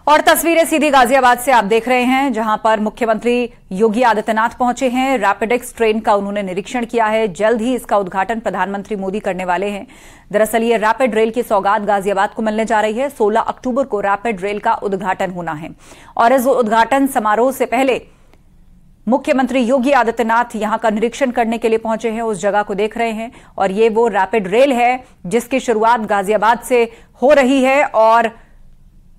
और तस्वीरें सीधी गाजियाबाद से आप देख रहे हैं, जहां पर मुख्यमंत्री योगी आदित्यनाथ पहुंचे हैं। रैपिडेक्स ट्रेन का उन्होंने निरीक्षण किया है। जल्द ही इसका उद्घाटन प्रधानमंत्री मोदी करने वाले हैं। दरअसल ये रैपिड रेल की सौगात गाजियाबाद को मिलने जा रही है। 16 अक्टूबर को रैपिड रेल का उद्घाटन होना है और इस उद्घाटन समारोह से पहले मुख्यमंत्री योगी आदित्यनाथ यहां का निरीक्षण करने के लिए पहुंचे हैं, उस जगह को देख रहे हैं। और ये वो रैपिड रेल है जिसकी शुरुआत गाजियाबाद से हो रही है और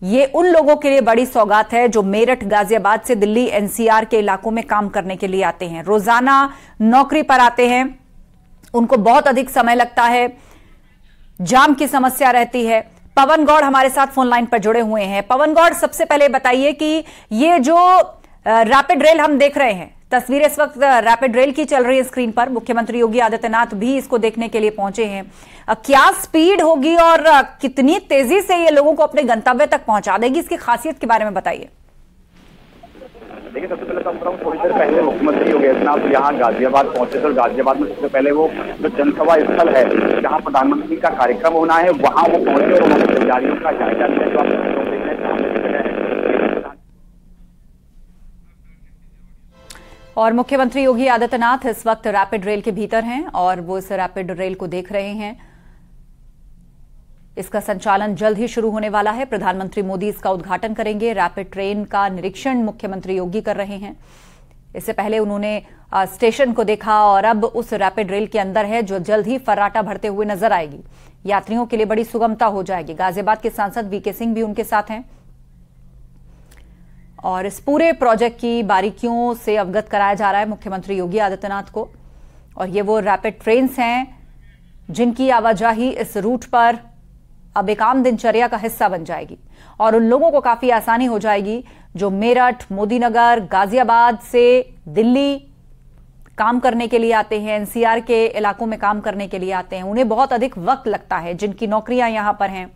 ये उन लोगों के लिए बड़ी सौगात है जो मेरठ, गाजियाबाद से दिल्ली, एनसीआर के इलाकों में काम करने के लिए आते हैं, रोजाना नौकरी पर आते हैं। उनको बहुत अधिक समय लगता है, जाम की समस्या रहती है। पवन गौड़ हमारे साथ फोन लाइन पर जुड़े हुए हैं। पवन गौड़, सबसे पहले बताइए कि ये जो रैपिड रेल हम देख रहे हैं, तस्वीरें इस वक्त रैपिड रेल की चल रही है स्क्रीन पर, मुख्यमंत्री योगी आदित्यनाथ भी इसको देखने के लिए पहुंचे हैं। क्या स्पीड होगी और कितनी तेजी से ये लोगों को अपने गंतव्य तक पहुंचा देगी, इसकी खासियत के बारे में बताइए। देखिए, सबसे पहले तो थोड़ी देर पहले मुख्यमंत्री योगी आदित्यनाथ यहाँ गाजियाबाद पहुंचे थे और गाजियाबाद में सबसे पहले वो जो जनसभा स्थल है जहाँ प्रधानमंत्री का कार्यक्रम होना है वहां वो पहुंचे और उन्होंने तैयारियों का जायजा लिया। जो आप और मुख्यमंत्री योगी आदित्यनाथ इस वक्त रैपिड रेल के भीतर हैं और वो इस रैपिड रेल को देख रहे हैं। इसका संचालन जल्द ही शुरू होने वाला है। प्रधानमंत्री मोदी इसका उद्घाटन करेंगे। रैपिड ट्रेन का निरीक्षण मुख्यमंत्री योगी कर रहे हैं। इससे पहले उन्होंने स्टेशन को देखा और अब उस रैपिड रेल के अंदर है जो जल्द ही फर्राटा भरते हुए नजर आएगी। यात्रियों के लिए बड़ी सुगमता हो जाएगी। गाजियाबाद के सांसद वीके सिंह भी उनके साथ हैं और इस पूरे प्रोजेक्ट की बारीकियों से अवगत कराया जा रहा है मुख्यमंत्री योगी आदित्यनाथ को। और ये वो रैपिड ट्रेन्स हैं जिनकी आवाजाही इस रूट पर अब एक आम दिनचर्या का हिस्सा बन जाएगी और उन लोगों को काफी आसानी हो जाएगी जो मेरठ, मोदीनगर, गाजियाबाद से दिल्ली काम करने के लिए आते हैं, एनसीआर के इलाकों में काम करने के लिए आते हैं। उन्हें बहुत अधिक वक्त लगता है, जिनकी नौकरियां यहां पर हैं।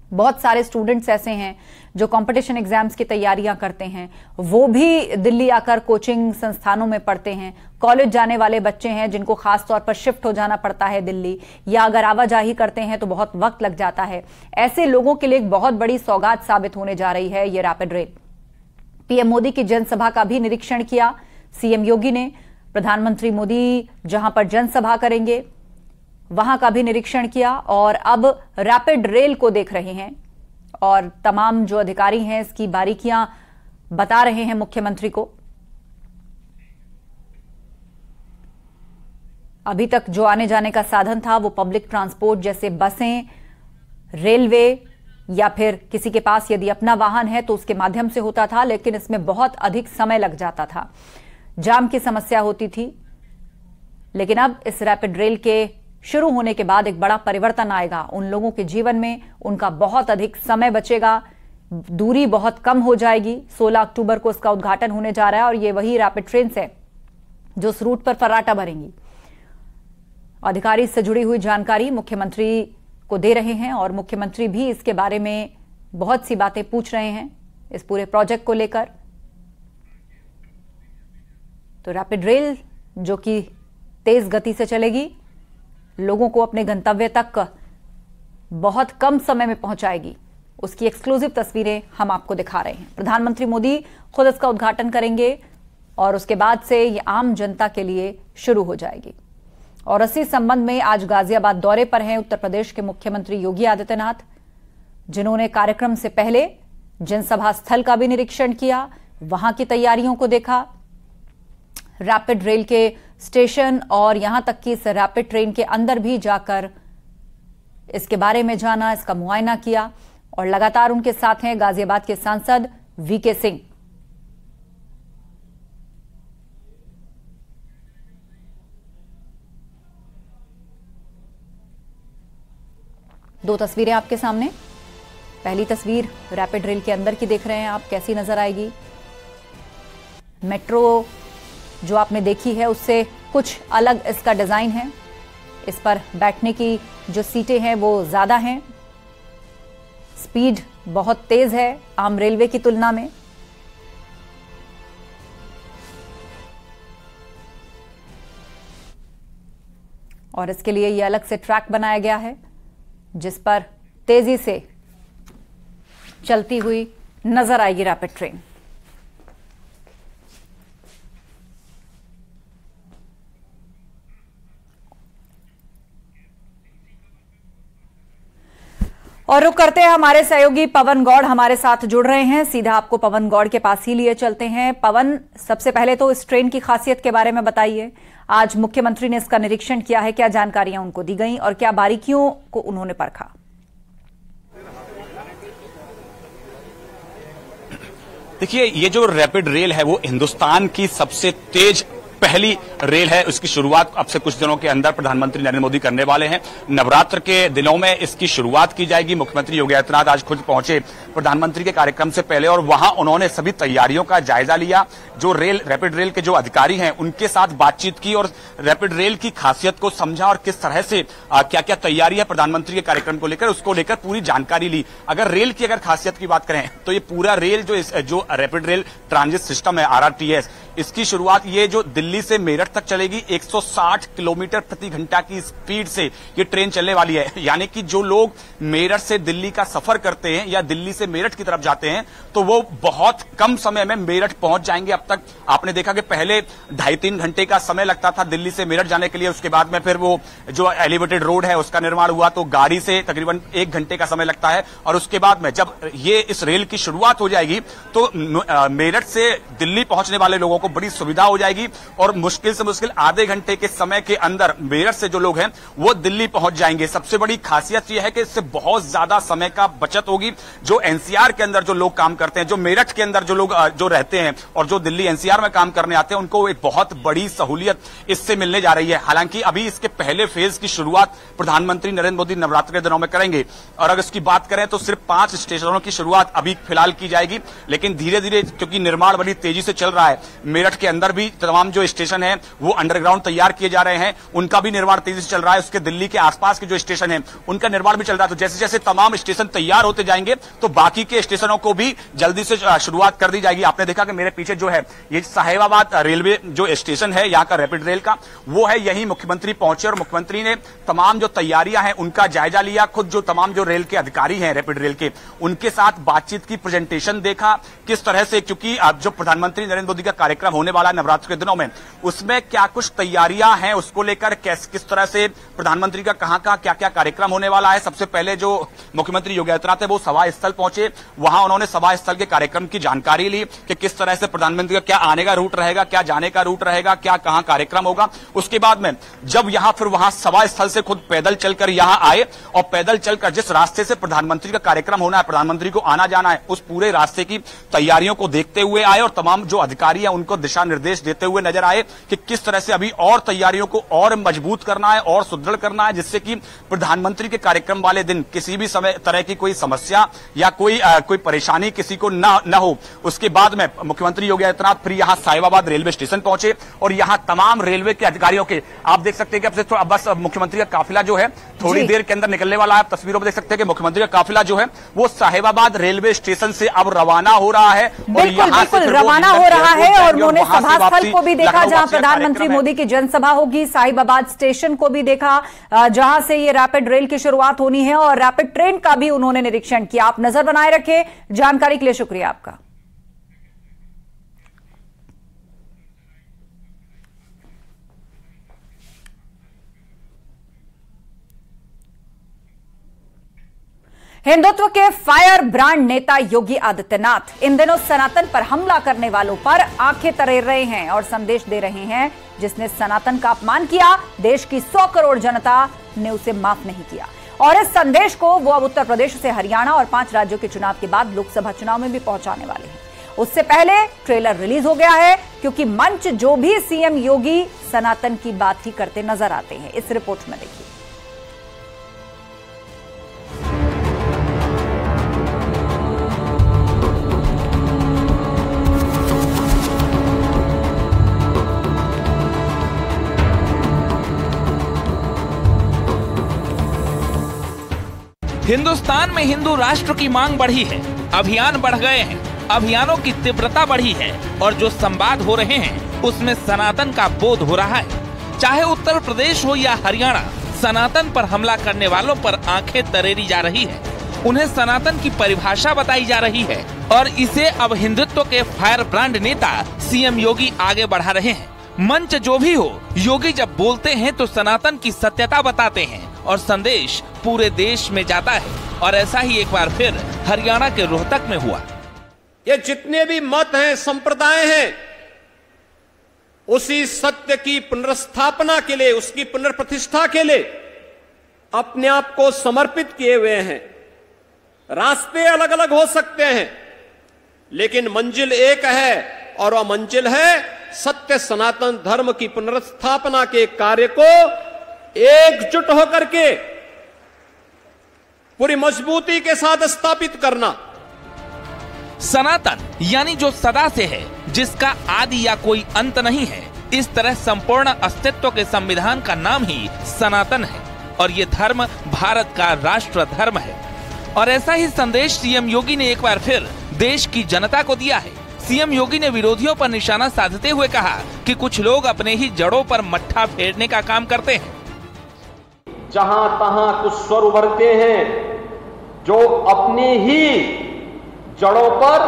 बहुत सारे स्टूडेंट्स ऐसे हैं जो कंपटीशन एग्जाम्स की तैयारियां करते हैं, वो भी दिल्ली आकर कोचिंग संस्थानों में पढ़ते हैं। कॉलेज जाने वाले बच्चे हैं जिनको खास तौर पर शिफ्ट हो जाना पड़ता है दिल्ली, या अगर आवाजाही करते हैं तो बहुत वक्त लग जाता है। ऐसे लोगों के लिए एक बहुत बड़ी सौगात साबित होने जा रही है ये रैपिड रेल। पीएम मोदी की जनसभा का भी निरीक्षण किया सीएम योगी ने। प्रधानमंत्री मोदी जहां पर जनसभा करेंगे वहां का भी निरीक्षण किया और अब रैपिड रेल को देख रहे हैं और तमाम जो अधिकारी हैं इसकी बारीकियां बता रहे हैं मुख्यमंत्री को। अभी तक जो आने जाने का साधन था वो पब्लिक ट्रांसपोर्ट जैसे बसें, रेलवे या फिर किसी के पास यदि अपना वाहन है तो उसके माध्यम से होता था, लेकिन इसमें बहुत अधिक समय लग जाता था, जाम की समस्या होती थी। लेकिन अब इस रैपिड रेल के शुरू होने के बाद एक बड़ा परिवर्तन आएगा उन लोगों के जीवन में। उनका बहुत अधिक समय बचेगा, दूरी बहुत कम हो जाएगी। 16 अक्टूबर को इसका उद्घाटन होने जा रहा है और ये वही रैपिड ट्रेन है जो इस रूट पर फर्राटा भरेंगी। अधिकारी से जुड़ी हुई जानकारी मुख्यमंत्री को दे रहे हैं और मुख्यमंत्री भी इसके बारे में बहुत सी बातें पूछ रहे हैं इस पूरे प्रोजेक्ट को लेकर। तो रैपिड रेल जो कि तेज गति से चलेगी, लोगों को अपने गंतव्य तक बहुत कम समय में पहुंचाएगी, उसकी एक्सक्लूसिव तस्वीरें हम आपको दिखा रहे हैं। प्रधानमंत्री मोदी खुद इसका उद्घाटन करेंगे और उसके बाद से ये आम जनता के लिए शुरू हो जाएगी। और इसी संबंध में आज गाजियाबाद दौरे पर हैं उत्तर प्रदेश के मुख्यमंत्री योगी आदित्यनाथ, जिन्होंने कार्यक्रम से पहले जनसभा स्थल का भी निरीक्षण किया, वहां की तैयारियों को देखा, रैपिड रेल के स्टेशन और यहां तक कि इस रैपिड ट्रेन के अंदर भी जाकर इसके बारे में जाना, इसका मुआयना किया। और लगातार उनके साथ हैं गाजियाबाद के सांसद वीके सिंह। दो तस्वीरें आपके सामने। पहली तस्वीर रैपिड रेल के अंदर की देख रहे हैं आप, कैसी नजर आएगी। मेट्रो जो आपने देखी है उससे कुछ अलग इसका डिजाइन है। इस पर बैठने की जो सीटें हैं वो ज्यादा हैं, स्पीड बहुत तेज है आम रेलवे की तुलना में। और इसके लिए ये अलग से ट्रैक बनाया गया है जिस पर तेजी से चलती हुई नजर आएगी रैपिड ट्रेन। और रुक करते हैं, हमारे सहयोगी पवन गौड़ हमारे साथ जुड़ रहे हैं। सीधा आपको पवन गौड़ के पास ही लिए चलते हैं। पवन, सबसे पहले तो इस ट्रेन की खासियत के बारे में बताइए। आज मुख्यमंत्री ने इसका निरीक्षण किया है, क्या जानकारियां उनको दी गई और क्या बारीकियों को उन्होंने परखा? देखिए, ये जो रैपिड रेल है वो हिंदुस्तान की सबसे तेज पहली रेल है। उसकी शुरुआत अब से कुछ दिनों के अंदर प्रधानमंत्री नरेंद्र मोदी करने वाले हैं। नवरात्र के दिनों में इसकी शुरुआत की जाएगी। मुख्यमंत्री योगी आदित्यनाथ आज खुद पहुंचे प्रधानमंत्री के कार्यक्रम से पहले और वहां उन्होंने सभी तैयारियों का जायजा लिया। जो रैपिड रेल के जो अधिकारी हैं उनके साथ बातचीत की और रैपिड रेल की खासियत को समझा और किस तरह से क्या क्या तैयारी है प्रधानमंत्री के कार्यक्रम को लेकर, उसको लेकर पूरी जानकारी ली। अगर रेल की खासियत की बात करें तो ये पूरा रेल जो रैपिड रेल ट्रांजिट सिस्टम है RRTS, इसकी शुरुआत ये जो दिल्ली से मेरठ तक चलेगी। 160 किलोमीटर प्रति घंटा की स्पीड से ये ट्रेन चलने वाली है। यानी कि जो लोग मेरठ से दिल्ली का सफर करते हैं या दिल्ली से मेरठ की तरफ जाते हैं तो वो बहुत कम समय में मेरठ पहुंच जाएंगे। अब तक आपने देखा कि पहले 2.5-3 घंटे का समय लगता था दिल्ली से मेरठ जाने के लिए। उसके बाद में फिर वो जो एलिवेटेड रोड है उसका निर्माण हुआ तो गाड़ी से तकरीबन 1 घंटे का समय लगता है। और उसके बाद में जब ये इस रेल की शुरुआत हो जाएगी तो मेरठ से दिल्ली पहुंचने वाले लोगों को बड़ी सुविधा हो जाएगी और मुश्किल से मुश्किल आधे घंटे के समय के अंदर मेरठ से जो लोग हैं वो दिल्ली पहुंच जाएंगे। सबसे बड़ी खासियत यह है कि इससे बहुत ज्यादा समय का बचत होगी। जो NCR के अंदर जो लोग काम करते हैं, जो मेरठ के अंदर जो लोग जो रहते हैं और जो दिल्ली NCR में काम करने आते हैं, उनको एक बहुत बड़ी सहूलियत इससे मिलने जा रही है। हालांकि अभी इसके पहले फेज की शुरुआत प्रधानमंत्री नरेंद्र मोदी नवरात्र के दिनों में करेंगे और अगर इसकी बात करें तो सिर्फ 5 स्टेशनों की शुरुआत अभी फिलहाल की जाएगी। लेकिन धीरे धीरे क्योंकि निर्माण बड़ी तेजी से चल रहा है, मेरठ के अंदर भी तमाम जो स्टेशन है वो अंडरग्राउंड तैयार किए जा रहे हैं, उनका भी निर्माण तेजी से चल रहा है। उसके दिल्ली के आसपास के जो स्टेशन है उनका निर्माण भी चल रहा है। तो जैसे जैसे तमाम स्टेशन तैयार होते जाएंगे तो बाकी के स्टेशनों को भी जल्दी से शुरुआत कर दी जाएगी। आपने देखा कि मेरे पीछे जो है ये साहिबाबाद रेलवे जो स्टेशन है यहाँ का रैपिड रेल का, वो है। यही मुख्यमंत्री पहुंचे और मुख्यमंत्री ने तमाम जो तैयारियां हैं उनका जायजा लिया। खुद जो तमाम जो रेल के अधिकारी हैं रैपिड रेल के, उनके साथ बातचीत की, प्रेजेंटेशन देखा किस तरह से, क्योंकि अब जो प्रधानमंत्री नरेंद्र मोदी का कार्यक्रम होने वाला है नवरात्र के दिनों में, उसमें क्या कुछ तैयारियां हैं उसको लेकर किस तरह से प्रधानमंत्री का कहां क्या क्या कार्यक्रम होने वाला है। सबसे पहले जो मुख्यमंत्री योगी आदित्यनाथ है वो सभा स्थल पहुंचे। वहां उन्होंने सभा स्थल के कार्यक्रम की जानकारी ली कि किस तरह से प्रधानमंत्री का क्या आने का रूट रहेगा, क्या जाने का रूट रहेगा, क्या कहां कार्यक्रम होगा। उसके बाद में जब यहां फिर वहां सभा स्थल से खुद पैदल चलकर यहां आए और पैदल चलकर जिस रास्ते से प्रधानमंत्री का कार्यक्रम होना है, प्रधानमंत्री को आना जाना है, उस पूरे रास्ते की तैयारियों को देखते हुए आए और तमाम जो अधिकारी हैं उनको दिशा निर्देश देते हुए नजर आए कि किस तरह से अभी और तैयारियों को और मजबूत करना है और सुदृढ़ करना है, जिससे कि प्रधानमंत्री के कार्यक्रम वाले दिन किसी भी तरह की कोई समस्या या कोई परेशानी किसी को न हो। उसके बाद में मुख्यमंत्री योगी आदित्यनाथ फिर यहां साहिबाबाद रेलवे स्टेशन पहुंचे और यहां तमाम रेलवे के अधिकारियों के, आप देख सकते हैं कि अब से बस मुख्यमंत्री का काफिला जो है थोड़ी देर के अंदर निकलने वाला है। आप तस्वीरों में देख सकते हैं कि मुख्यमंत्री का काफिला जो है वो साहिबाबाद रेलवे स्टेशन से अब रवाना हो रहा है और यहां से रवाना हो रहा है। और उन्होंने सभा स्थल को भी देखा जहां प्रधानमंत्री मोदी की जनसभा होगी, साहिबाबाद स्टेशन को भी देखा जहां से ये रैपिड रेल की शुरुआत होनी है और रैपिड ट्रेन का भी उन्होंने निरीक्षण किया। आप नजर बनाए रखे, जानकारी के लिए शुक्रिया आपका। हिंदुत्व के फायर ब्रांड नेता योगी आदित्यनाथ इन दिनों सनातन पर हमला करने वालों पर आंखें तरेर रहे हैं और संदेश दे रहे हैं, जिसने सनातन का अपमान किया, देश की 100 करोड़ जनता ने उसे माफ नहीं किया। और इस संदेश को वो अब उत्तर प्रदेश से हरियाणा और 5 राज्यों के चुनाव के बाद लोकसभा चुनाव में भी पहुंचाने वाले हैं। उससे पहले ट्रेलर रिलीज हो गया है, क्योंकि मंच जो भी सीएम योगी सनातन की बात ही करते नजर आते हैं। इस रिपोर्ट में देखिए। हिंदुस्तान में हिंदू राष्ट्र की मांग बढ़ी है, अभियान बढ़ गए हैं, अभियानों की तीव्रता बढ़ी है और जो संवाद हो रहे हैं उसमें सनातन का बोध हो रहा है। चाहे उत्तर प्रदेश हो या हरियाणा, सनातन पर हमला करने वालों पर आंखें तरेरी जा रही है। उन्हें सनातन की परिभाषा बताई जा रही है और इसे अब हिंदुत्व के फायर ब्रांड नेता सीएम योगी आगे बढ़ा रहे हैं। मंच जो भी हो, योगी जब बोलते हैं तो सनातन की सत्यता बताते हैं और संदेश पूरे देश में जाता है। और ऐसा ही एक बार फिर हरियाणा के रोहतक में हुआ। ये जितने भी मत हैं, संप्रदाय हैं, उसी सत्य की पुनर्स्थापना के लिए, उसकी पुनर्प्रतिष्ठा के लिए अपने आप को समर्पित किए हुए हैं। रास्ते अलग अलग हो सकते हैं, लेकिन मंजिल एक है और वह मंजिल है सत्य सनातन धर्म की पुनर्स्थापना के कार्य को एकजुट होकर के पूरी मजबूती के साथ स्थापित करना। सनातन यानी जो सदा से है, जिसका आदि या कोई अंत नहीं है। इस तरह संपूर्ण अस्तित्व के संविधान का नाम ही सनातन है और ये धर्म भारत का राष्ट्र धर्म है। और ऐसा ही संदेश सीएम योगी ने एक बार फिर देश की जनता को दिया है। सीएम योगी ने विरोधियों पर निशाना साधते हुए कहा कि कुछ लोग अपने ही जड़ों पर मट्ठा फेरने का काम करते हैं। जहां तहां कुछ स्वर उभरते हैं जो अपने ही जड़ों पर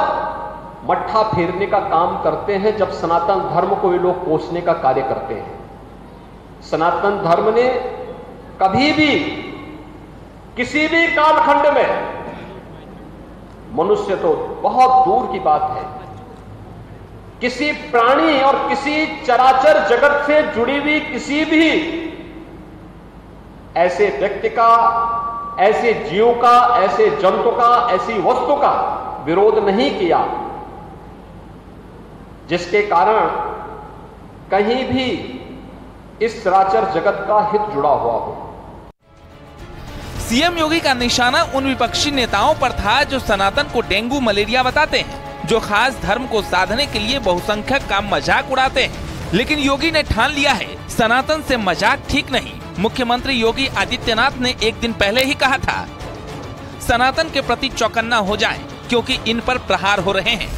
मट्ठा फेरने का काम करते हैं, जब सनातन धर्म को वे लोग कोसने का कार्य करते हैं। सनातन धर्म ने कभी भी किसी भी कालखंड में, मनुष्य तो बहुत दूर की बात है, किसी प्राणी और किसी चराचर जगत से जुड़ी हुई किसी भी ऐसे व्यक्ति का, ऐसे जीव का, ऐसे जंतु का, ऐसी वस्तु का विरोध नहीं किया जिसके कारण कहीं भी इस चराचर जगत का हित जुड़ा हुआ हो। सीएम योगी का निशाना उन विपक्षी नेताओं पर था जो सनातन को डेंगू मलेरिया बताते हैं, जो खास धर्म को साधने के लिए बहुसंख्यक का मजाक उड़ाते हैं। लेकिन योगी ने ठान लिया है सनातन से मजाक ठीक नहीं। मुख्यमंत्री योगी आदित्यनाथ ने एक दिन पहले ही कहा था सनातन के प्रति चौकन्ना हो जाएं, क्योंकि इन पर प्रहार हो रहे हैं।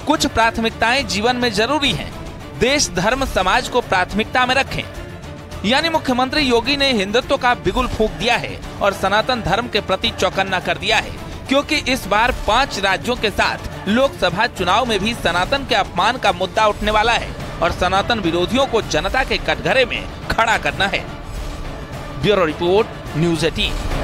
कुछ प्राथमिकताएं जीवन में जरूरी हैं। देश धर्म समाज को प्राथमिकता में रखें। यानी मुख्यमंत्री योगी ने हिंदुत्व का बिगुल फूंक दिया है और सनातन धर्म के प्रति चौकन्ना कर दिया है, क्योंकि इस बार 5 राज्यों के साथ लोकसभा चुनाव में भी सनातन के अपमान का मुद्दा उठने वाला है और सनातन विरोधियों को जनता के कटघरे में खड़ा करना है। Bureau report, news 18।